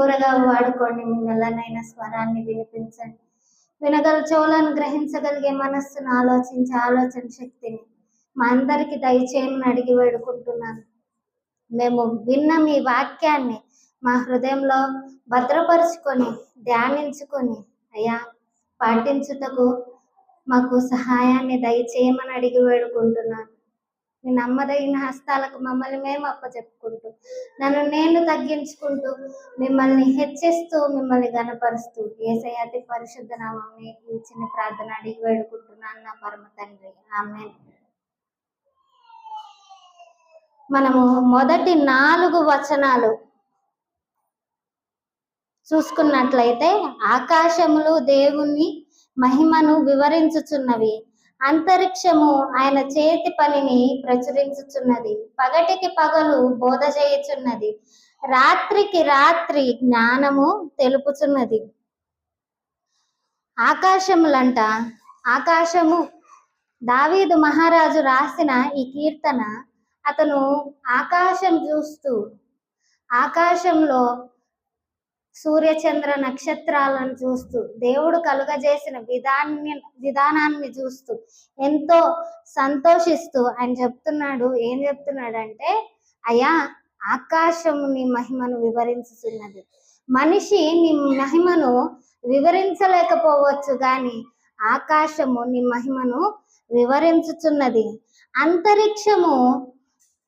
బూరగా వాడుకోండి, మీ మెల్లనైన స్వరాన్ని వినిపించండి. వినగల చెవులను గ్రహించగలిగే మనస్సును ఆలోచించే ఆలోచన శక్తిని మా అందరికి దయచేయమని అడిగి వేడుకుంటున్నాను. మేము విన్న మీ వాక్యాన్ని మా హృదయంలో భద్రపరుచుకొని ధ్యానించుకొని అయ్యా పాటించుటకు మాకు సహాయాన్ని దయచేయమని అడిగి వేడుకుంటున్నాను. మీ నమ్మదగిన హస్తాలకు మమ్మల్ని మేము అప్పచెప్పుకుంటూ నన్ను నేను తగ్గించుకుంటూ మిమ్మల్ని హెచ్చిస్తూ మిమ్మల్ని గణపరుస్తూ యేసయ్య అతి పరిశుద్ధ నామమున ఈ చిన్న ప్రార్థన అడిగి వేడుకుంటున్నాను నా పరమ తండ్రి, ఆమేన్. మనము మొదటి 4 వచనాలు చూసుకున్నట్లయితే ఆకాశములు దేవుని మహిమను వివరించుచున్నవి, అంతరిక్షము ఆయన చేతి పనిని ప్రచురించుచున్నది, పగటికి పగలు బోధ చేయుచున్నది, రాత్రికి రాత్రి జ్ఞానము తెలుపుచున్నది. ఆకాశములంట, ఆకాశము దావీదు మహారాజు రాసిన ఈ కీర్తన అతను ఆకాశం చూస్తూ ఆకాశంలో సూర్యచంద్ర నక్షత్రాలను చూస్తూ దేవుడు కలుగజేసిన విధానాన్ని చూస్తూ ఎంతో సంతోషిస్తూ ఆయన చెప్తున్నాడు. ఏం చెప్తున్నాడంటే, అయ్యా ఆకాశము నీ మహిమను వివరించుతున్నది. మనిషి నీ మహిమను వివరించలేకపోవచ్చు కానీ ఆకాశము నీ మహిమను వివరించుచున్నది, అంతరిక్షము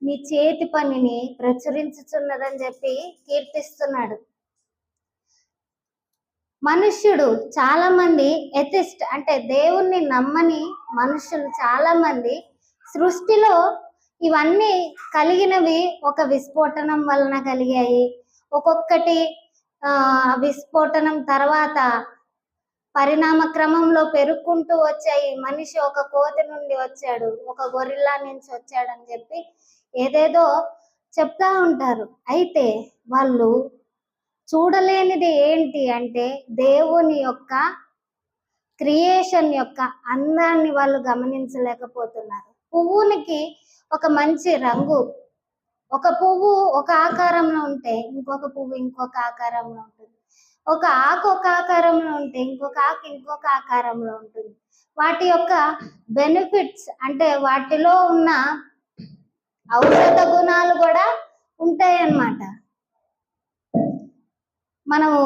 నీ చేతి పనిని ప్రచురించుచున్నదని చెప్పి కీర్తిస్తున్నాడు. మనుష్యుడు చాలా మంది ఎథిస్ట్ అంటే దేవుణ్ణి నమ్మని మనుషులు చాలా మంది సృష్టిలో ఇవన్నీ కలిగినవి ఒక విస్ఫోటనం వలన కలిగాయి. ఒక్కొక్కటి విస్ఫోటనం తర్వాత పరిణామ క్రమంలో పెరుక్కుంటూ వచ్చాయి. మనిషి ఒక కోతి నుండి వచ్చాడు, ఒక గొరిల్లా నుంచి వచ్చాడని చెప్పి ఏదేదో చెప్తా ఉంటారు. అయితే వాళ్ళు చూడలేనిది ఏంటి అంటే దేవుని యొక్క క్రియేషన్ యొక్క అందాన్ని వాళ్ళు గమనించలేకపోతున్నారు. పువ్వునికి ఒక మంచి రంగు, ఒక పువ్వు ఒక ఆకారంలో ఉంటే ఇంకొక పువ్వు ఇంకొక ఆకారంలో ఉంటుంది, ఒక ఆకు ఒక ఆకారంలో ఉంటే ఇంకొక ఆకు ఇంకొక ఆకారంలో ఉంటుంది. వాటి యొక్క బెనిఫిట్స్ అంటే వాటిలో ఉన్న ఔషధ గుణాలు కూడా ఉంటాయి అన్నమాట. మనము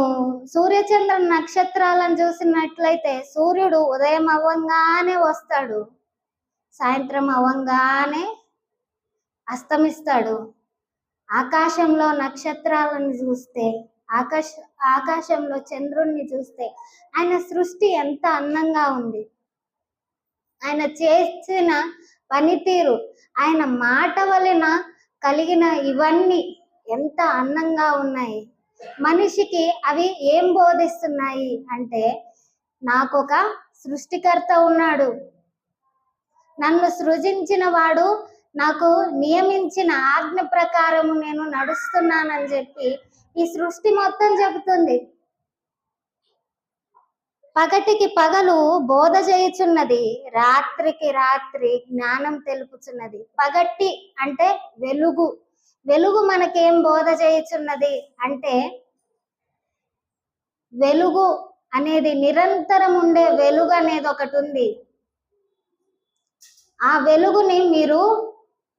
సూర్యచంద్ర నక్షత్రాలను చూసినట్లయితే సూర్యుడు ఉదయం అవ్వంగానే వస్తాడు, సాయంత్రం అవ్వంగానే అస్తమిస్తాడు. ఆకాశంలో నక్షత్రాలను చూస్తే ఆకాశంలో చంద్రుణ్ణి చూస్తే ఆయన సృష్టి ఎంత అందంగా ఉంది. ఆయన చేసిన పనితీరు, ఆయన మాట వలన కలిగిన ఇవన్నీ ఎంత అందంగా ఉన్నాయి. మనిషికి అవి ఏం బోధిస్తున్నాయి అంటే, నాకొక సృష్టికర్త ఉన్నాడు, నన్ను సృజించిన వాడు నాకు నియమించిన ఆజ్ఞ ప్రకారము నేను నడుస్తున్నానని చెప్పి ఈ సృష్టి మొత్తం చెబుతుంది. పగటికి పగలు బోధ చేయుచున్నది, రాత్రికి రాత్రి జ్ఞానం తెలుపుచున్నది. పగటి అంటే వెలుగు, వెలుగు మనకేం బోధ చేయుచున్నది అంటే, వెలుగు అనేది నిరంతరం ఉండే వెలుగు అనేది ఒకటి ఉంది. ఆ వెలుగుని మీరు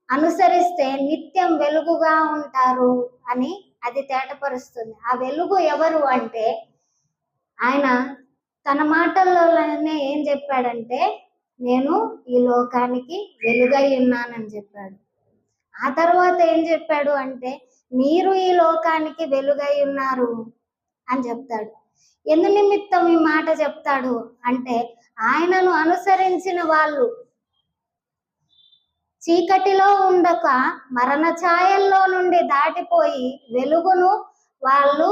అనుసరిస్తే నిత్యం వెలుగుగా ఉంటారు అని అది తేటపరుస్తుంది. ఆ వెలుగు ఎవరు అంటే, ఆయన తన మాటల్లోనే ఏం చెప్పాడంటే, నేను ఈ లోకానికి వెలుగై ఉన్నానని చెప్పాడు. ఆ తర్వాత ఏం చెప్పాడు అంటే, మీరు ఈ లోకానికి వెలుగై ఉన్నారు అని చెప్తాడు. ఎందు నిమిత్తం ఈ మాట చెప్తాడు అంటే, ఆయనను అనుసరించిన వాళ్ళు చీకటిలో ఉండక మరణ ఛాయల్లో నుండి దాటిపోయి వెలుగును వాళ్ళు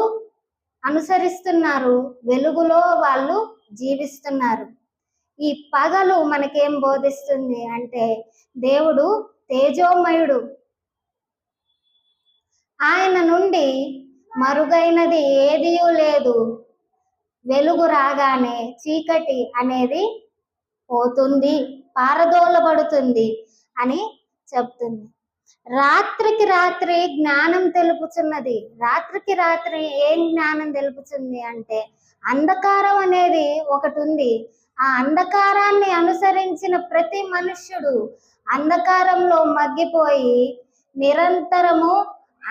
అనుసరిస్తున్నారు, వెలుగులో వాళ్ళు జీవిస్తున్నారు. ఈ పగలు మనకేం బోధిస్తుంది అంటే, దేవుడు తేజోమయుడు, ఆయన నుండి మరుగైనది ఏదియూ లేదు. వెలుగు రాగానే చీకటి అనేది పోతుంది, పారదోలబడుతుంది అని చెప్తుంది. రాత్రికి రాత్రి జ్ఞానం తెలుపుచున్నది. రాత్రికి రాత్రి ఏం జ్ఞానం తెలుపుతుంది అంటే అంధకారం అనేది ఒకటి ఉంది. ఆ అంధకారాన్ని అనుసరించిన ప్రతి మనుష్యుడు అంధకారంలో మగ్గిపోయి నిరంతరము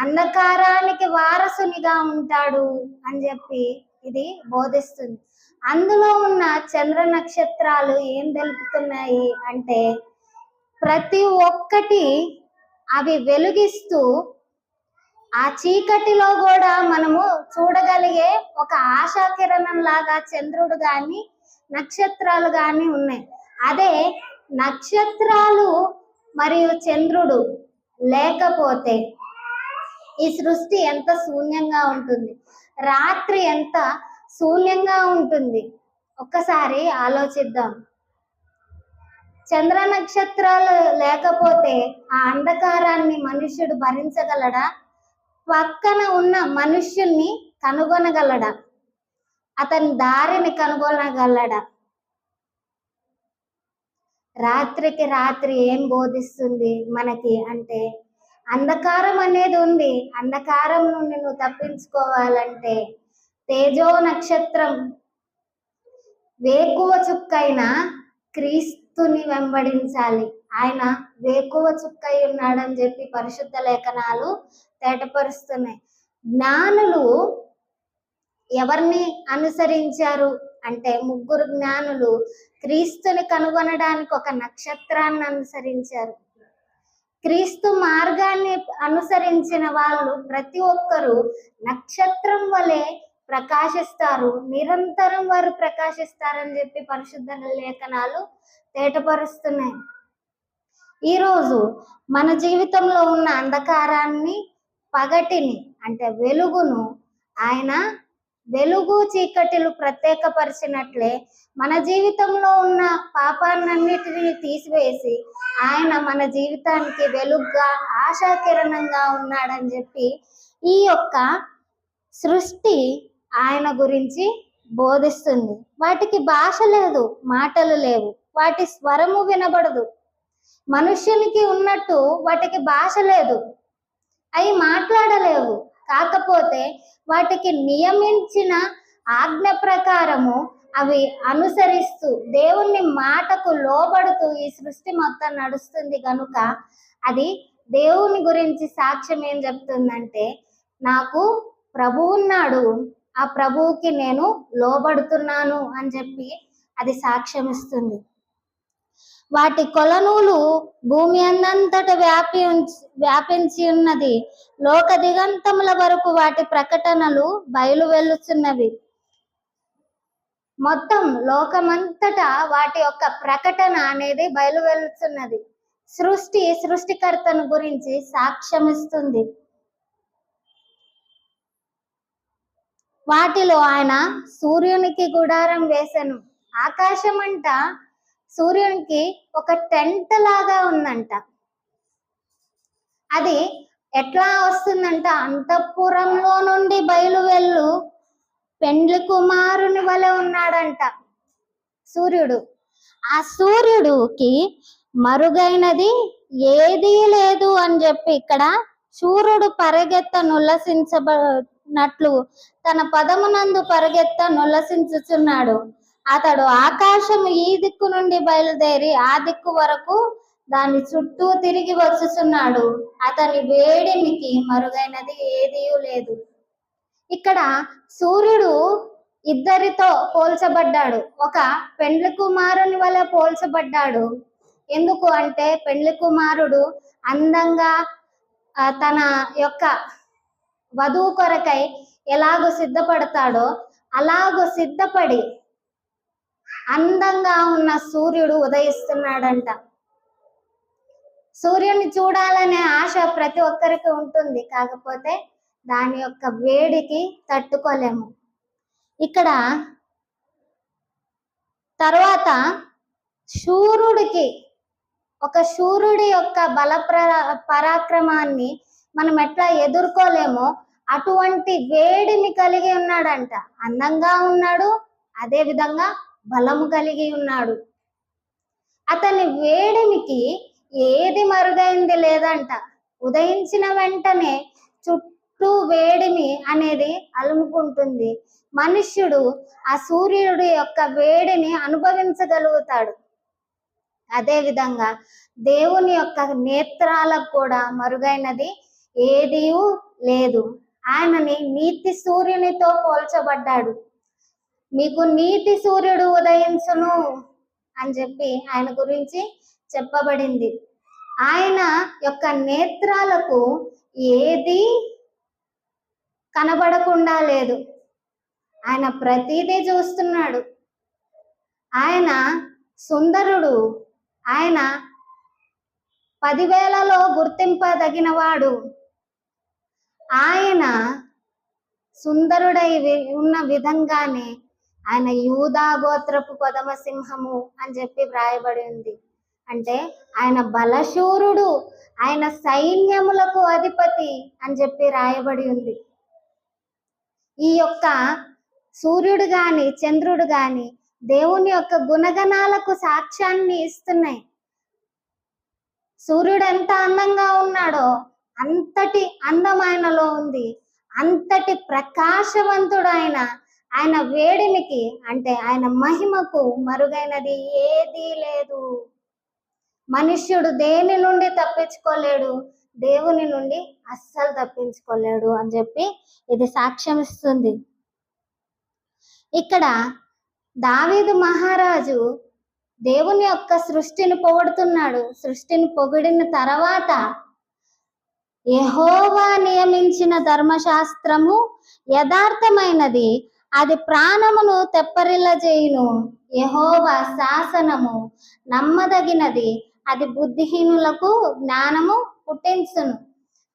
అంధకారానికి వారసునిగా ఉంటాడు అని చెప్పి ఇది బోధిస్తుంది. అందులో ఉన్న చంద్ర నక్షత్రాలు ఏం తెలుపుతున్నాయి అంటే ప్రతి ఒక్కటి అవి వెలుగిస్తూ ఆ చీకటిలో కూడా మనము చూడగలిగే ఒక ఆశాకిరణం లాగా చంద్రుడు కానీ నక్షత్రాలు కానీ ఉన్నాయి. అదే నక్షత్రాలు మరియు చంద్రుడు లేకపోతే ఈ సృష్టి ఎంత శూన్యంగా ఉంటుంది, రాత్రి ఎంత శూన్యంగా ఉంటుంది. ఒక్కసారి ఆలోచిద్దాం. చంద్ర నక్షత్రాలు లేకపోతే ఆ అంధకారాన్ని మనుష్యుడు భరించగలడా? పక్కన ఉన్న మనుష్యుణ్ణి కనుగొనగలడా? అతని దారిని కనుగొనగలడా? రాత్రికి రాత్రి ఏం బోధిస్తుంది మనకి అంటే అంధకారం అనేది ఉంది. అంధకారం నుండి నువ్వు తప్పించుకోవాలంటే తేజో నక్షత్రం వేకువ చుక్కైన క్రీస్తుని వెంబడించాలి. ఆయన వేకువ చుక్కై ఉన్నాడని చెప్పి పరిశుద్ధ లేఖనాలు తేటపరుస్తున్నాయి. జ్ఞానులు ఎవరిని అనుసరించారు అంటే ముగ్గురు జ్ఞానులు క్రీస్తుని కనుగొనడానికి ఒక నక్షత్రాన్ని అనుసరించారు. క్రీస్తు మార్గాన్ని అనుసరించిన వాళ్ళు ప్రతి ఒక్కరూ నక్షత్రం వలె ప్రకాశిస్తారు, నిరంతరం వారు ప్రకాశిస్తారని చెప్పి పరిశుద్ధ లేఖనాలు తేటపరుస్తున్నాయి. ఈరోజు మన జీవితంలో ఉన్న అంధకారాన్ని, పగటిని అంటే వెలుగును ఆయన వెలుగు చీకటిలు ప్రత్యేకపరిచినట్లే మన జీవితంలో ఉన్న పాపాన్నిటిని తీసివేసి ఆయన మన జీవితానికి వెలుగుగా ఆశాకిరణంగా ఉన్నాడని చెప్పి ఈ యొక్క సృష్టి ఆయన గురించి బోధిస్తుంది. వాటికి భాష లేదు, మాటలు లేవు, వాటి స్వరము వినబడదు. మనుష్యునికి ఉన్నట్టు వాటికి భాష లేదు, అవి మాట్లాడలేవు. కాకపోతే వాటికి నియమించిన ఆజ్ఞ ప్రకారము అవి అనుసరిస్తూ దేవుని మాటకు లోబడుతూ ఈ సృష్టి మొత్తం నడుస్తుంది కనుక అది దేవుని గురించి సాక్ష్యం ఏం చెప్తుందంటే నాకు ప్రభువు ఉన్నాడు, ఆ ప్రభువుకి నేను లోబడుతున్నాను అని చెప్పి అది సాక్ష్యం ఇస్తుంది. వాటి కొలనూలు భూమి అందంతట వ్యాపించి ఉన్నది. లోక దిగంతముల వరకు వాటి ప్రకటనలు బయలు వెళ్తున్నవి. మొత్తం లోకమంతటా వాటి యొక్క ప్రకటన అనేది బయలు వెళ్తున్నది. సృష్టికర్తను గురించి సాక్ష్యం ఇస్తుంది. వాటిలో ఆయన సూర్యునికి గుడారం వేసెను. ఆకాశం అంట సూర్యునికి ఒక టెంట్ లాగా ఉందంట. అది ఎట్లా వస్తుందంట, అంతఃపురంలో నుండి బయలువెళ్ళు పెండ్లి కుమారుని వలె ఉన్నాడంట సూర్యుడు. ఆ సూర్యుడికి మరుగైనది ఏదీ లేదు అని చెప్పి ఇక్కడ సూర్యుడు నుల్లసించబడినట్లు తన పదమునందు నుల్లసించుచున్నాడు. అతడు ఆకాశము ఈ దిక్కు నుండి బయలుదేరి ఆ దిక్కు వరకు దాని చుట్టూ తిరిగి వచ్చుచున్నాడు. అతని వేడిమికి మరుగైనది ఏదీ లేదు. ఇక్కడ సూర్యుడు ఇద్దరితో పోల్చబడ్డాడు. ఒక పెండ్లి కుమారుని వల్ల పోల్చబడ్డాడు. ఎందుకు అంటే పెండ్లి కుమారుడు అందంగా తన యొక్క వధువు కొరకై ఎలాగో సిద్ధపడతాడో అలాగో సిద్ధపడి అందంగా ఉన్న సూర్యుడు ఉదయిస్తున్నాడంట. సూర్యుని చూడాలనే ఆశ ప్రతి ఒక్కరికి ఉంటుంది, కాకపోతే దాని యొక్క వేడికి తట్టుకోలేము. ఇక్కడ తర్వాత శూరుడి యొక్క పరాక్రమాన్ని మనం ఎట్లా ఎదుర్కోలేమో అటువంటి వేడిని కలిగి ఉన్నాడంట. అందంగా ఉన్నాడు, అదే విధంగా బలము కలిగి ఉన్నాడు. అతని వేడిమికి ఏది మరుగైంది లేదంట. ఉదయించిన వెంటనే చుట్టూ వేడిమి అనేది అలుముకుంటుంది. మనుష్యుడు ఆ సూర్యుడి యొక్క వేడిని అనుభవించగలుగుతాడు. అదే విధంగా దేవుని యొక్క నేత్రాలకు కూడా మరుగైనది ఏదీ లేదు. ఆయనని నీతి సూర్యునితో పోల్చబడ్డాడు. మీకు నీతి సూర్యుడు ఉదయించును అని చెప్పి ఆయన గురించి చెప్పబడింది. ఆయన యొక్క నేత్రాలకు ఏది కనబడకుండా లేదు. ఆయన ప్రతిదీ చూస్తున్నాడు. ఆయన సుందరుడు. ఆయన 10,000లో గుర్తింపదగినవాడు. ఆయన సుందరుడై ఉన్న విధంగానే ఆయన యూదా గోత్రపు కొదమ సింహము అని చెప్పి వ్రాయబడి ఉంది. అంటే ఆయన బలశూరుడు, ఆయన సైన్యములకు అధిపతి అని చెప్పి రాయబడి ఉంది. ఈ యొక్క సూర్యుడు గాని చంద్రుడు గాని దేవుని యొక్క గుణగణాలకు సాక్ష్యాన్ని ఇస్తున్నాయి. సూర్యుడు ఎంత అందంగా ఉన్నాడో అంతటి అందం ఆయనలో ఉంది. అంతటి ప్రకాశవంతుడు ఆయన. ఆయన వేడిమికి అంటే ఆయన మహిమకు మరుగైనది ఏదీ లేదు. మనుష్యుడు దేని నుండి తప్పించుకోలేడు, దేవుని నుండి అస్సలు తప్పించుకోలేడు అని చెప్పి ఇది సాక్ష్యం ఇస్తుంది. ఇక్కడ దావీదు మహారాజు దేవుని యొక్క సృష్టిని పొగుడుతున్నాడు. సృష్టిని పొగిడిన తర్వాత యెహోవా నియమించిన ధర్మశాస్త్రము యథార్థమైనది, అది ప్రాణమును తెప్పరిల్లజేయును. యెహోవా శాసనము నమ్మదగినది, అది బుద్ధిహీనులకు జ్ఞానము పుట్టించును.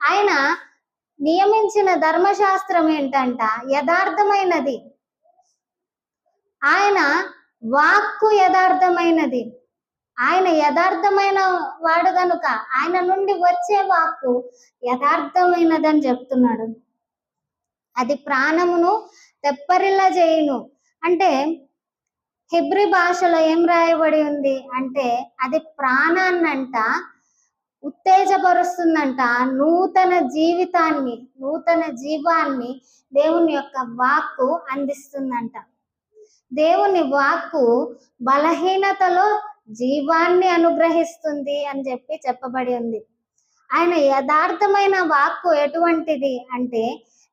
ఆయన నియమించిన ధర్మశాస్త్రం ఏంటంట? యథార్థమైనది. ఆయన వాక్కు యథార్థమైనది. ఆయన యథార్థమైన వాడు గనుక ఆయన నుండి వచ్చే వాక్కు యథార్థమైనదని చెప్తున్నాడు. అది ప్రాణమును తెప్పరిల్ల చేయును. అంటే హెబ్రీ భాషలో ఏం రాయబడి ఉంది అంటే అది ప్రాణాన్నంట ఉత్తేజపరుస్తుందంట. నూతన జీవితాన్ని, నూతన జీవాన్ని దేవుని యొక్క వాక్కు అందిస్తుందంట. దేవుని వాక్కు బలహీనతలో జీవాన్ని అనుగ్రహిస్తుంది అని చెప్పి చెప్పబడి ఉంది. ఆయన యథార్థమైన వాక్కు ఎటువంటిది అంటే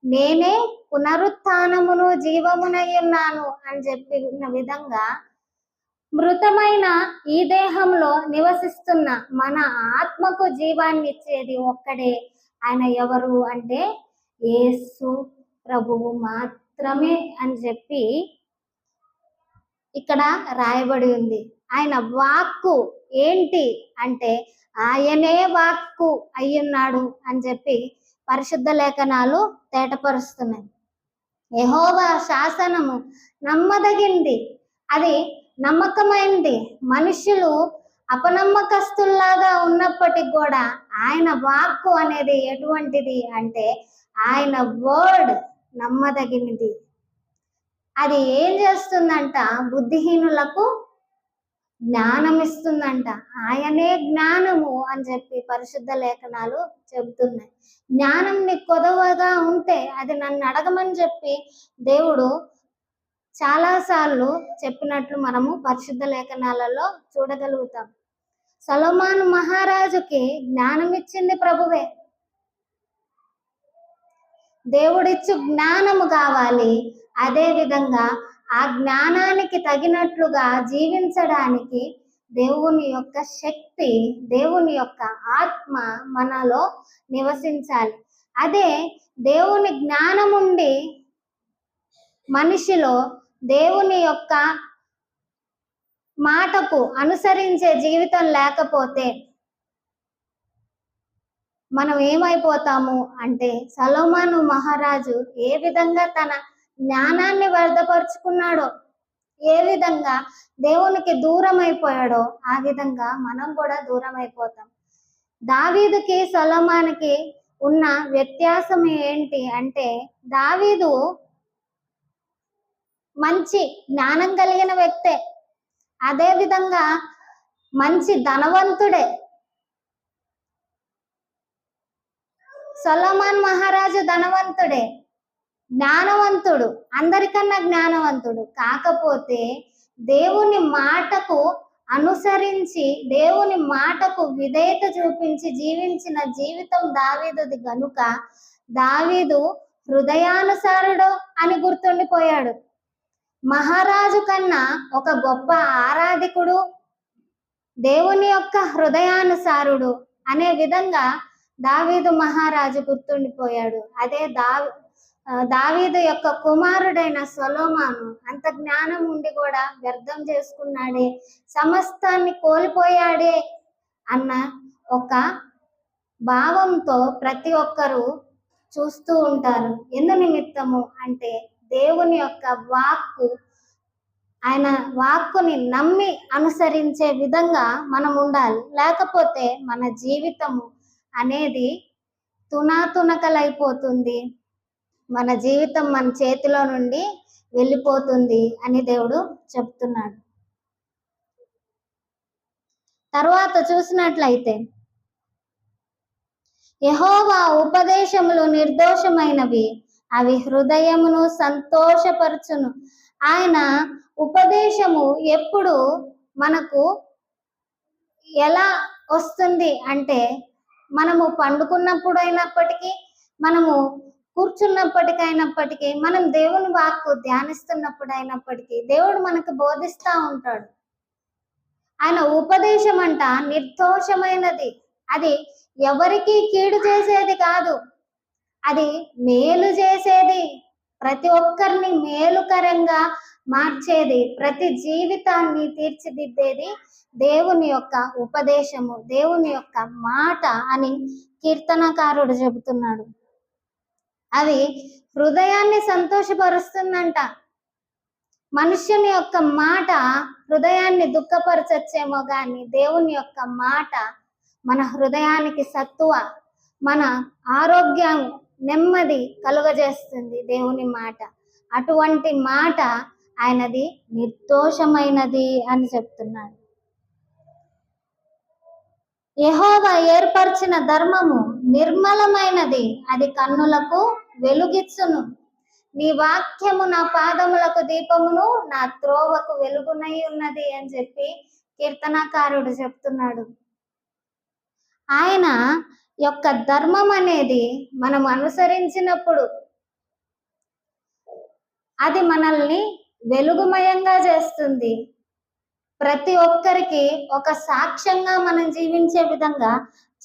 నేనే పునరుత్థానమును జీవమునై ఉన్నాను అని చెప్పిన విధంగా మృతమైన ఈ దేహంలో నివసిస్తున్న మన ఆత్మకు జీవాన్ని ఇచ్చేది ఒక్కడే. ఆయన ఎవరు అంటే యేసు ప్రభువు మాత్రమే అని చెప్పి ఇక్కడ రాయబడి ఉంది. ఆయన వాక్కు ఏంటి అంటే ఆయనే వాక్కు అయ్యున్నాడు అని చెప్పి పరిశుద్ధ లేఖనాలు తేటపరుస్తున్నాయి. యెహోవా శాసనము నమ్మదగింది, అది నమ్మకమైంది. మనుషులు అపనమ్మకస్తుల్లాగా ఉన్నప్పటికి కూడా ఆయన వాక్కు అనేది ఎటువంటిది అంటే ఆయన వర్డ్ నమ్మదగినది. అది ఏం చేస్తుందంట? బుద్ధిహీనులకు జ్ఞానం ఇస్తుందంట. ఆయనే జ్ఞానము అని చెప్పి పరిశుద్ధ లేఖనాలు చెబుతున్నాయి. జ్ఞానం నీకు కొదవగా ఉంటే అది నన్ను అడగమని చెప్పి దేవుడు చాలాసార్లు చెప్పినట్లు మనము పరిశుద్ధ లేఖనాలలో చూడగలుగుతాం. సొలొమోను మహారాజుకి జ్ఞానం ఇచ్చింది ప్రభువే. దేవుడిచ్చు జ్ఞానము కావాలి. అదే విధంగా ఆ జ్ఞానానికి తగినట్లుగా జీవించడానికి దేవుని యొక్క శక్తి, దేవుని యొక్క ఆత్మ మనలో నివసించాలి. అదే దేవుని జ్ఞానం ఉండి మనిషిలో దేవుని యొక్క మాటకు అనుసరించే జీవితం లేకపోతే మనం ఏమైపోతాము అంటే సొలొమోను మహారాజు ఏ విధంగా తన జ్ఞానాన్ని వర్ధపరుచుకున్నాడో, ఏ విధంగా దేవునికి దూరం అయిపోయాడో ఆ విధంగా మనం కూడా దూరం అయిపోతాం. దావీదుకి సొలొమోనుకి ఉన్న వ్యత్యాసం ఏంటి అంటే దావీదు మంచి జ్ఞానం కలిగిన వ్యక్తే, అదే విధంగా మంచి ధనవంతుడే. సొలొమోన్ మహారాజు ధనవంతుడే, జ్ఞానవంతుడు, అందరికన్నా జ్ఞానవంతుడు. కాకపోతే దేవుని మాటకు అనుసరించి, దేవుని మాటకు విధేయత చూపించి జీవించిన జీవితం దావీదుది గనుక దావీదు హృదయానుసారుడు అని గుర్తుండిపోయాడు. మహారాజు కన్నా ఒక గొప్ప ఆరాధికుడు, దేవుని యొక్క హృదయానుసారుడు అనే విధంగా దావీదు మహారాజు గుర్తుండిపోయాడు. అదే దావీదు యొక్క కుమారుడైన సొలొమోను అంత జ్ఞానం ఉండి కూడా వ్యర్థం చేసుకున్నాడే, సమస్తాన్ని కోల్పోయాడే అన్న ఒక భావంతో ప్రతి ఒక్కరూ చూస్తూ ఉంటారు. ఎందు నిమిత్తము అంటే దేవుని యొక్క వాక్కు, ఆయన వాక్కుని నమ్మి అనుసరించే విధంగా మనం ఉండాలి. లేకపోతే మన జీవితము అనేది తునాతునకలైపోతుంది, మన జీవితం మన చేతిలో నుండి వెళ్ళిపోతుంది అని దేవుడు చెప్తున్నాడు. తర్వాత చూసినట్లయితే యెహోవా ఉపదేశములు నిర్దోషమైనవి, అవి హృదయమును సంతోషపరచును. ఆయన ఉపదేశము ఎప్పుడు మనకు ఎలా వస్తుంది అంటే, మనము పండుకున్నప్పుడు అయినప్పటికీ, మనము కూర్చున్నప్పటికైనప్పటికీ, మనం దేవుని వాక్కు ధ్యానిస్తున్నప్పుడు అయినప్పటికీ దేవుడు మనకు బోధిస్తూ ఉంటాడు. ఆయన ఉపదేశం అంట నిర్దోషమైనది, అది ఎవరికి కీడు చేసేది కాదు, అది మేలు చేసేది, ప్రతి ఒక్కరిని మేలుకరంగా మార్చేది, ప్రతి జీవితాన్ని తీర్చిదిద్దేది దేవుని యొక్క ఉపదేశము, దేవుని యొక్క మాట అని కీర్తనకారుడు చెబుతున్నాడు. అవి హృదయాన్ని సంతోషపరుస్తుందంట. మనుష్యుని యొక్క మాట హృదయాన్ని దుఃఖపరచచ్చేమో కానీ దేవుని యొక్క మాట మన హృదయానికి సత్తువ, మన ఆరోగ్యం, నెమ్మది కలుగజేస్తుంది దేవుని మాట. అటువంటి మాట ఆయనది నిర్దోషమైనది అని చెప్తున్నాడు. యెహోవా ఏర్పరిచిన ధర్మము నిర్మలమైనది, అది కన్నులకు వెలుగిచ్చును. నీ వాక్యము నా పాదములకు దీపమును, నా త్రోవకు వెలుగునై ఉన్నది అని చెప్పి కీర్తనకారుడు చెప్తున్నాడు. ఆయన యొక్క ధర్మం అనేది మనం అనుసరించినప్పుడు అది మనల్ని వెలుగుమయంగా చేస్తుంది, ప్రతి ఒక్కరికి ఒక సాక్ష్యంగా మనం జీవించే విధంగా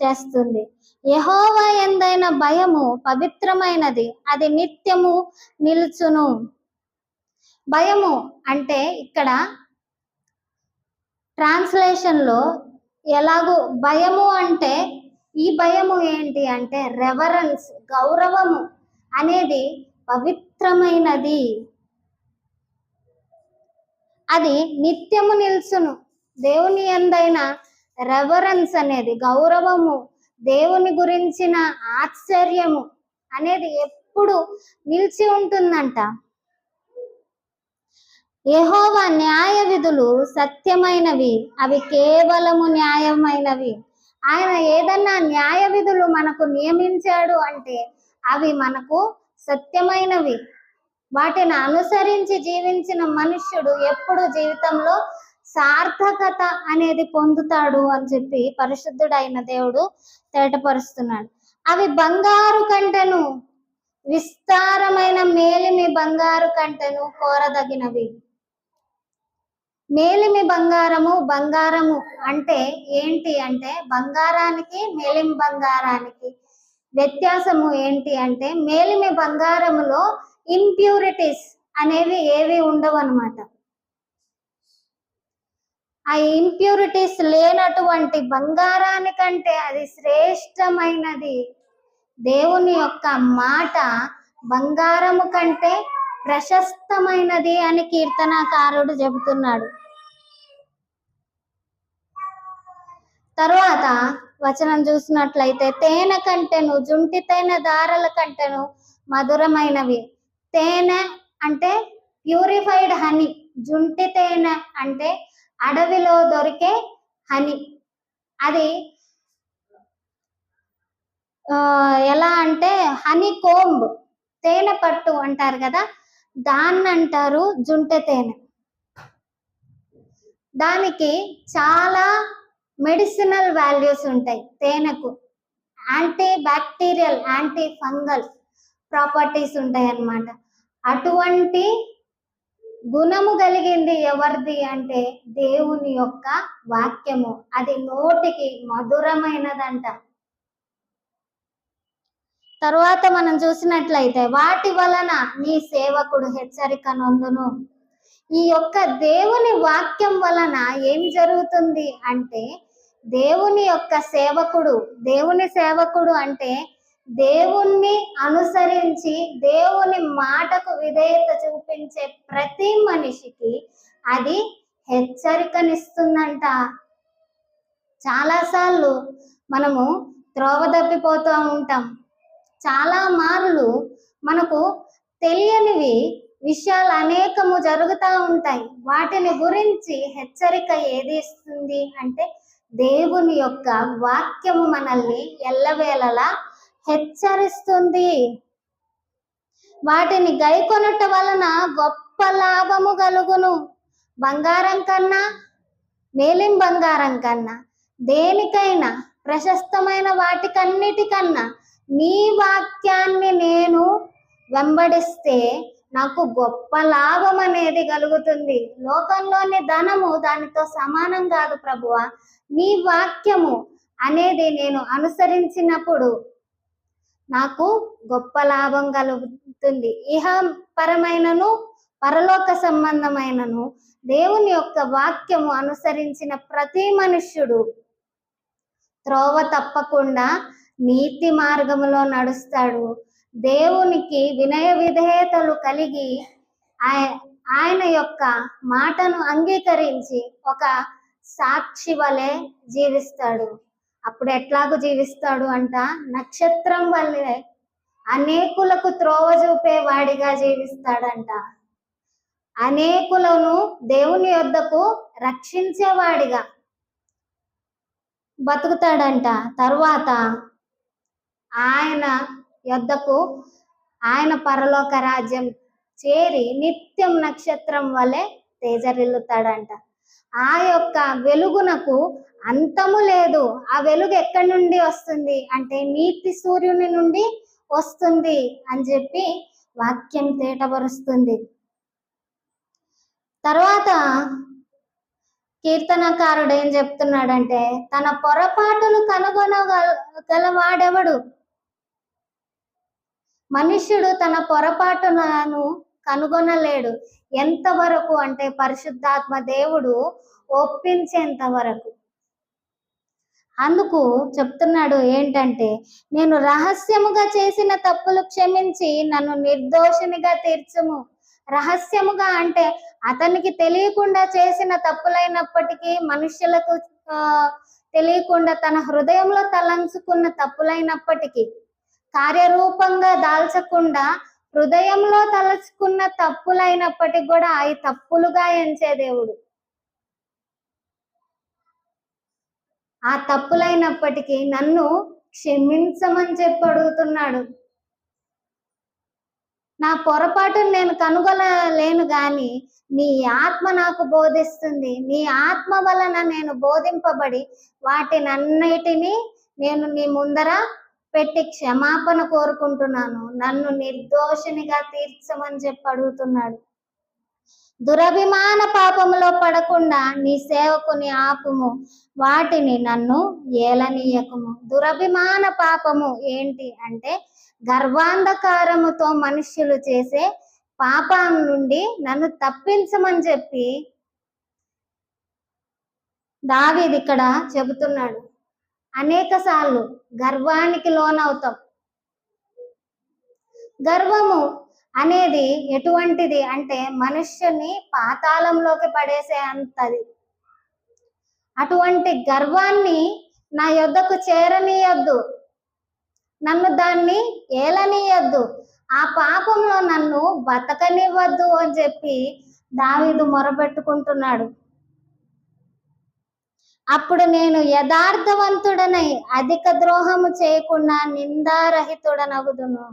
చేస్తుంది. యెహోవా యందైన భయము పవిత్రమైనది, అది నిత్యము నిలుచును. భయము అంటే ఇక్కడ ట్రాన్స్లేషన్లో ఎలాగూ భయము అంటే, ఈ భయము ఏంటి అంటే రెవరెన్స్, గౌరవము అనేది పవిత్రమైనది, అది నిత్యము నిల్చును. దేవుని యందైన రెవరెన్స్ అనేది, గౌరవము, దేవుని గురించిన ఆశ్చర్యము అనేది ఎప్పుడు నిలిచి ఉంటుందంట. యెహోవా న్యాయ విధులు సత్యమైనవి, అవి కేవలము న్యాయమైనవి. ఆయన ఏదన్నా న్యాయ విధులు మనకు నియమించాడు అంటే అవి మనకు సత్యమైనవి. వాటిని అనుసరించి జీవించిన మనుష్యుడు ఎప్పుడు జీవితంలో సార్థకత అనేది పొందుతాడు అని చెప్పి పరిశుద్ధుడైన దేవుడు తేటపరుస్తున్నాడు. అవి బంగారు కంటెను, విస్తారమైన మేలిమి బంగారు కంటెను కోరదగినవి. మేలిమి బంగారము, బంగారము అంటే ఏంటి అంటే బంగారానికి మేలిమి బంగారానికి వ్యత్యాసము ఏంటి అంటే, మేలిమి బంగారములో ఇంప్యూరిటీస్ అనేవి ఏవి ఉండవు అన్నమాట. ఆ ఇంప్యూరిటీస్ లేనటువంటి బంగారానికంటే అది శ్రేష్టమైనది. దేవుని యొక్క మాట బంగారము కంటే ప్రశస్తమైనది అని కీర్తనకారుడు చెబుతున్నాడు. తర్వాత వచనం చూసినట్లయితే, తేనె కంటెను, జుంటి తేనె దారల కంటెను మధురమైనవి. తేనె అంటే ప్యూరిఫైడ్ హనీ, జుంటి తేనె అంటే అడవిలో దొరికే హనీ. అది ఎలా అంటే హనీ కోంబ్, తేనె పట్టు అంటారు కదా, దాన్ని అంటారు జుంటె తేనె. దానికి చాలా మెడిసినల్ వాల్యూస్ ఉంటాయి తేనెకు. Anti bacterial, anti fungal properties ఉంటాయి అన్నమాట. అటువంటి గుణము కలిగింది ఎవరిది అంటే దేవుని యొక్క వాక్యము. అది నోటికి మధురమైనదంట. తరువాత మనం చూసినట్లయితే వాటి వలన నీ సేవకుడు హెచ్చరిక నొందును. ఈ యొక్క దేవుని వాక్యం వలన ఏం జరుగుతుంది అంటే దేవుని యొక్క సేవకుడు, దేవుని సేవకుడు అంటే దేవుణ్ణి అనుసరించి దేవుని మాటకు విధేయత చూపించే ప్రతి మనిషికి అది హెచ్చరికనిస్తుందంట. చాలాసార్లు మనము త్రోవ తప్పిపోతూ ఉంటాం. చాలా మార్లు మనకు తెలియనివి విషయాలు అనేకము జరుగుతూ ఉంటాయి. వాటిని గురించి హెచ్చరిక ఏది ఇస్తుంది అంటే దేవుని యొక్క వాక్యము మనల్ని ఎల్లవేళలా హెచ్చరిస్తుంది. వాటిని గైకొనుట వలన గొప్ప లాభము కలుగును. బంగారం కన్నా, మేలిం బంగారం కన్నా, దేనికైనా ప్రశస్తమైన వాటికన్నిటికన్నా నీ వాక్యాన్ని నేను వెంబడిస్తే నాకు గొప్ప లాభం అనేది కలుగుతుంది. లోకంలోని ధనము దానితో సమానం కాదు ప్రభువా. నీ వాక్యము అనేది నేను అనుసరించినప్పుడు నాకు గొప్ప లాభం కలుగుతుంది. ఇహ పరమైనను పరలోక సంబంధమైనను దేవుని యొక్క వాక్యము అనుసరించిన ప్రతి మనుష్యుడు త్రోవ తప్పకుండా నీతి మార్గములో నడుస్తాడు. దేవునికి వినయ విధేయతలు కలిగి ఆయన యొక్క మాటను అంగీకరించి ఒక సాక్షి వలె జీవిస్తాడు. అప్పుడు ఎట్లాగూ జీవిస్తాడు అంట, నక్షత్రం వల్లే అనేకులకు త్రోవ చూపే వాడిగా జీవిస్తాడంట. అనేకులను దేవుని యొద్దకు రక్షించేవాడిగా బతుకుతాడంట. తర్వాత ఆయన యొద్దకు, ఆయన పరలోక రాజ్యం చేరి నిత్యం నక్షత్రం వలె తేజరిల్లుతాడంట. ఆ యొక్క వెలుగునకు అంతము లేదు. ఆ వెలుగు ఎక్కడి నుండి వస్తుంది అంటే నీతి సూర్యుని నుండి వస్తుంది అని చెప్పి వాక్యం తేటపరుస్తుంది. తర్వాత కీర్తనకారుడు ఏం చెప్తున్నాడంటే తన పొరపాటును కనుగొనగలవాడెవడు? మనుష్యుడు తన పొరపాటును కనుగొనలేడు. ఎంతవరకు అంటే పరిశుద్ధాత్మ దేవుడు ఒప్పించేంత వరకు. అందుకు చెప్తున్నాడు ఏంటంటే నేను రహస్యముగా చేసిన తప్పులు క్షమించి నన్ను నిర్దోషినిగా తీర్చుము. రహస్యముగా అంటే అతనికి తెలియకుండా చేసిన తప్పులైనప్పటికీ, మనుష్యులకు తెలియకుండా తన హృదయంలో తలంచుకున్న తప్పులైనప్పటికీ, కార్యరూపంగా దాల్చకుండా హృదయంలో తలుచుకున్న తప్పులైనప్పటికీ కూడా అవి తప్పులుగా ఎంచే దేవుడు. ఆ తప్పులైనప్పటికీ నన్ను క్షమించమని చెప్పి అడుగుతున్నాడు. నా పొరపాటును నేను కనుగొనలేను కానీ నీ ఆత్మ నాకు బోధిస్తుంది. నీ ఆత్మ వలన నేను బోధింపబడి వాటినన్నిటినీ నేను నీ ముందర పెట్టి క్షమాపణ కోరుకుంటున్నాను. నన్ను నిర్దోషినిగా తీర్చమని చెప్పి అడుగుతున్నాడు. దురభిమాన పాపములో పడకుండా నీ సేవకుని ఆపుము, వాటిని నన్ను ఏలనీయకుము. దురభిమాన పాపము ఏంటి అంటే గర్వాంధకారముతో మనుష్యులు చేసే పాపం నుండి నన్ను తప్పించమని చెప్పి దావీదు ఇక్కడ చెబుతున్నాడు. అనేక సార్లు గర్వానికి లోనవుతాం. గర్వము అనేది ఎటువంటిది అంటే మనుష్యుని పాతాళంలోకి పడేసే అంతది. అటువంటి గర్వాన్ని నా యొద్దకు చేరనీయొద్దు, నన్ను దాన్ని ఏలనీయొద్దు, ఆ పాపంలో నన్ను బతకనివ్వద్దు అని చెప్పి దావీదు మొరపెట్టుకుంటున్నాడు. అప్పుడు నేను యథార్థవంతుడనై అధిక ద్రోహము చేయకుండా నిందారహితుడనగుదును.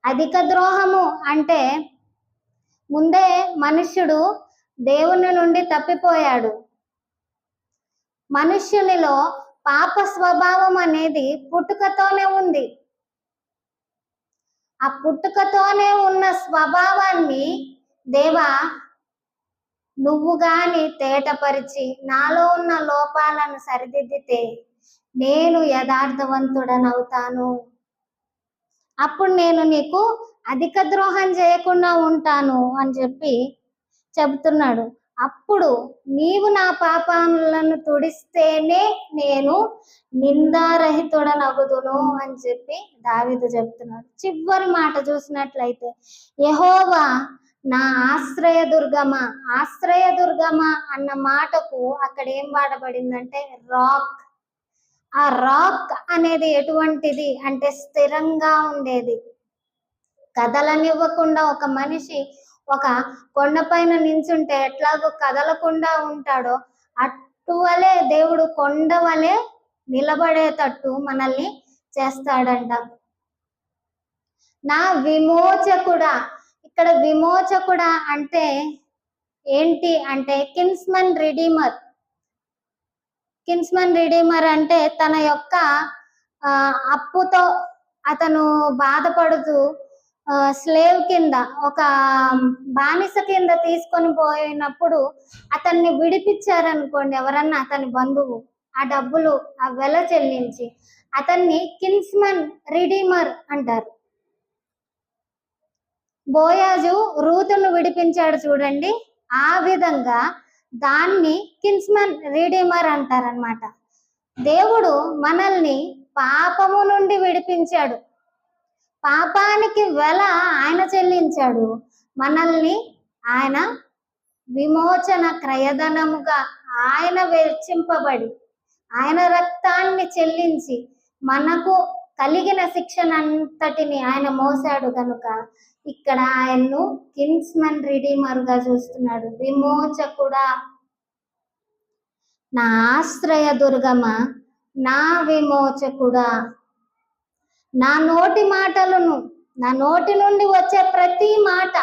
అధిక ద్రోహము అంటే ముందే మనుష్యుడు దేవుని నుండి తప్పిపోయాడు. మనుష్యునిలో పాప స్వభావం అనేది పుట్టుకతోనే ఉంది. ఆ పుట్టుకతోనే ఉన్న స్వభావాన్ని దేవా నువ్వు గాని తేటపరిచి నాలో ఉన్న లోపాలను సరిదిద్దితే నేను యథార్థవంతుడనవుతాను. అప్పుడు నేను నీకు అధిక ద్రోహం చేయకుండా ఉంటాను అని చెప్పి చెబుతున్నాడు. అప్పుడు నీవు నా పాపాలను తుడిస్తేనే నేను నిందారహితుడనగుదును అని చెప్పి దావీదు చెప్తున్నాడు. చివరి మాట చూసినట్లయితే యెహోవా నా ఆశ్రయదుర్గమ. ఆశ్రయదుర్గమ అన్న మాటకు అక్కడ ఏం వాడబడిందంటే రాక్. ఆ రాక్ అనేది ఎటువంటిది అంటే స్థిరంగా ఉండేది, కదలనివ్వకుండా. ఒక మనిషి ఒక కొండపైన నించుంటే ఎట్లాగో కదలకుండా ఉంటాడో అటువలే దేవుడు కొండ వలె నిలబడేటట్టు మనల్ని చేస్తాడంట. నా విమోచకుడా. ఇక్కడ విమోచకుడా అంటే ఏంటి అంటే కిన్స్మన్ రిడీమర్. కిన్స్మన్ రిడీమర్ అంటే తన యొక్క అప్పుతో అతను బాధపడుతూ స్లేవ్ కింద, ఒక బానిస కింద తీసుకొని పోయినప్పుడు అతన్ని విడిపించారనుకోండి ఎవరన్నా, అతని బంధువు ఆ డబ్బులు ఆ వెల చెల్లించి అతన్ని కిన్స్మన్ రిడీమర్ అంటారు. బోయాజు రూతును విడిపించాడు చూడండి, ఆ విధంగా దాన్ని కిన్స్మన్ రిడీమర్ అంటారనమాట. దేవుడు మనల్ని పాపము నుండి విడిపించాడు, పాపానికి వెల ఆయన చెల్లించాడు. మనల్ని ఆయన విమోచన క్రయధనముగా ఆయన వెచ్చింపబడి ఆయన రక్తాన్ని చెల్లించి మనకు కలిగిన శిక్షనంతటిని ఆయన మోసాడు కనుక ఇక్కడ ఆయన్ను కిన్స్మన్ రిడీమర్గా చూస్తున్నాడు. విమోచకుడా, నా ఆశ్రయ దుర్గమ, నా విమోచకుడా. నా నోటి మాటలను, నా నోటి నుండి వచ్చే ప్రతి మాట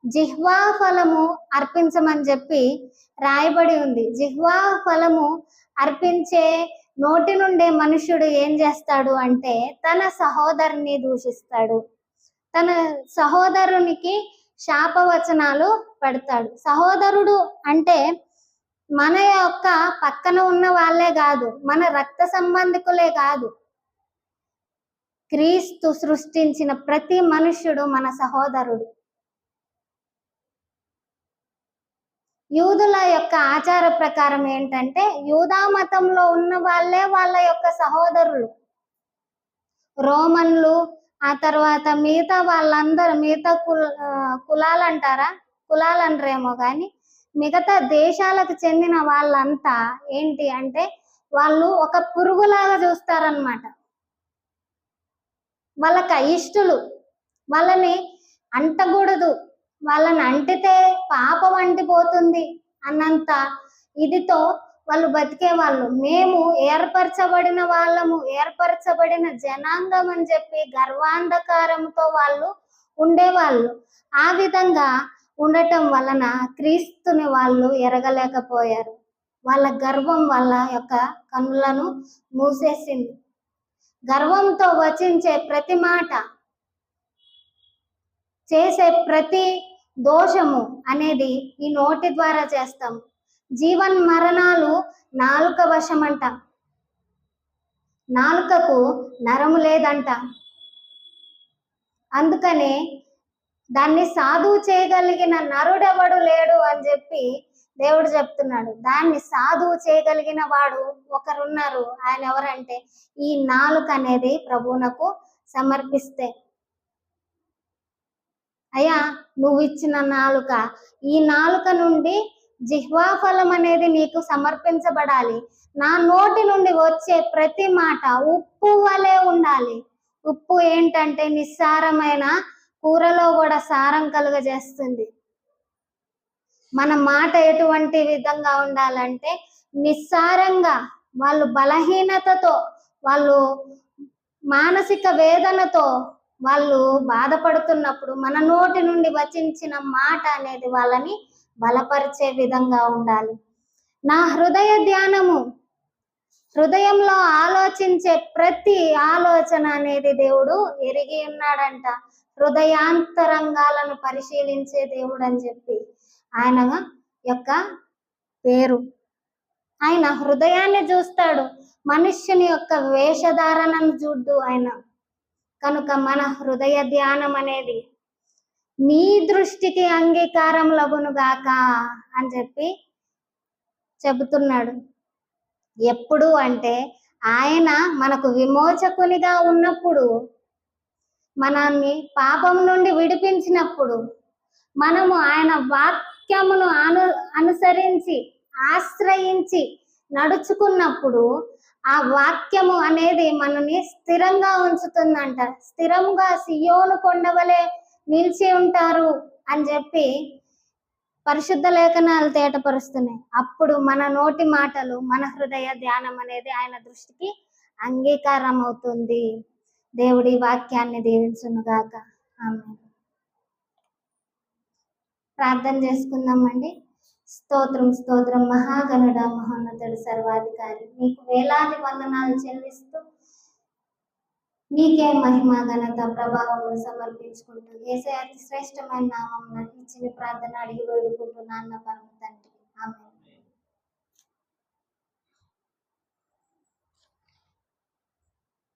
జిహ్వా ఫలము అర్పించమని చెప్పి రాయబడి ఉంది. జిహ్వా ఫలము అర్పించే నోటి నుండే మనుష్యుడు ఏం చేస్తాడు అంటే తన సహోదరుని దూషిస్తాడు, తన సహోదరునికి శాపవచనాలు పెడతాడు. సహోదరుడు అంటే మన యొక్క పక్కన ఉన్న వాళ్ళే కాదు, మన రక్త సంబంధికులే కాదు, క్రీస్తు సృష్టించిన ప్రతి మనుష్యుడు మన సహోదరుడు. యూదుల యొక్క ఆచార ప్రకారం ఏంటంటే యూదా మతంలో ఉన్న వాళ్ళే వాళ్ళ యొక్క సహోదరులు. రోమన్లు, ఆ తర్వాత మిగతా వాళ్ళందరూ, మిగతా కులాలు అంటారా, కులాలు అనరేమో కానీ మిగతా దేశాలకు చెందిన వాళ్ళంతా ఏంటి అంటే వాళ్ళు ఒక పురుగులాగా చూస్తారనమాట. వాళ్ళకి అయిష్టులు, వాళ్ళని అంటకూడదు, వాళ్ళని అంటితే పాపం అంటిపోతుంది అన్నంత ఇదితో వాళ్ళు బతికే వాళ్ళు. మేము ఏర్పరచబడిన వాళ్ళము, ఏర్పరచబడిన జనాంగం అని చెప్పి గర్వాంధకారంతో వాళ్ళు ఉండేవాళ్ళు. ఆ విధంగా ఉండటం వలన క్రీస్తుని వాళ్ళు ఎరగలేకపోయారు. వాళ్ళ గర్వం వాళ్ళ యొక్క కన్నులను మూసేసింది. గర్వంతో వచించే ప్రతి మాట, చేసే ప్రతి దోషము అనేది ఈ నోటి ద్వారా చేస్తాం. జీవన్ మరణాలు నాలుక వశమంట, నాలుకకు నరము లేదంట. అందుకనే దాన్ని సాధువు చేయగలిగిన నరుడెవడు లేడు అని చెప్పి దేవుడు చెప్తున్నాడు. దాన్ని సాధువు చేయగలిగిన వాడు ఒకరున్నారు, ఆయన ఎవరంటే ఈ నాలుక అనేది ప్రభువునకు సమర్పిస్తే. అయ్యా నువ్వు ఇచ్చిన నాలుక, ఈ నాలుక నుండి జిహ్వా ఫలం అనేది నీకు సమర్పించబడాలి. నా నోటి నుండి వచ్చే ప్రతి మాట ఉప్పు వలె ఉండాలి. ఉప్పు ఏంటంటే నిస్సారమైన కూరలో కూడా సారం కలుగజేస్తుంది. మన మాట ఎటువంటి విధంగా ఉండాలంటే నిస్సారంగా, వాళ్ళు బలహీనతతో, వాళ్ళు మానసిక వేదనతో వాళ్ళు బాధపడుతున్నప్పుడు మన నోటి నుండి వచించిన మాట అనేది వాళ్ళని బలపరిచే విధంగా ఉండాలి. నా హృదయ ధ్యానము, హృదయంలో ఆలోచించే ప్రతి ఆలోచన అనేది దేవుడు ఎరిగి ఉన్నాడంట. హృదయాంతరంగాలను పరిశీలించే దేవుడు అని చెప్పి ఆయన యొక్క పేరు. ఆయన హృదయాన్ని చూస్తాడు, మనుష్యుని యొక్క వేషధారణను చూడ్డు ఆయన. కనుక మన హృదయ ధ్యానం అనేది నీ దృష్టికి అంగీకారం లగునుగాక అని చెప్పి చెబుతున్నాడు. ఎప్పుడు అంటే ఆయన మనకు విమోచకునిగా ఉన్నప్పుడు, మనల్ని పాపం నుండి విడిపించినప్పుడు, మనము ఆయన వాక్యమును అనుసరించి ఆశ్రయించి నడుచుకున్నప్పుడు ఆ వాక్యము అనేది మనల్ని స్థిరంగా ఉంచుతుందంట. స్థిరంగా సియోను కొండవలే నిలిచి ఉంటారు అని చెప్పి పరిశుద్ధ లేఖనాలు తేటపరుస్తున్నాయి. అప్పుడు మన నోటి మాటలు, మన హృదయ ధ్యానం అనేది ఆయన దృష్టికి అంగీకారం అవుతుంది. దేవుడి వాక్యాన్ని దీవించునుగాక. ఆమేన్. ప్రార్థన చేసుకుందామండి. స్తోత్రం స్తోత్రం మహాగణుడ మహోన్నతుడు సర్వాధికారి, మీకు వేలాది వందనాలు చెల్లిస్తూ మీకే మహిమ ఘనత ప్రభావములు సమర్పించుకుంటూ యేసయ్య అతి శ్రేష్టమైన నామమున ఇచ్చిన ప్రార్థన అడిగి వేడుకుంటున్నాను పరమ తండ్రి. ఆమేన్.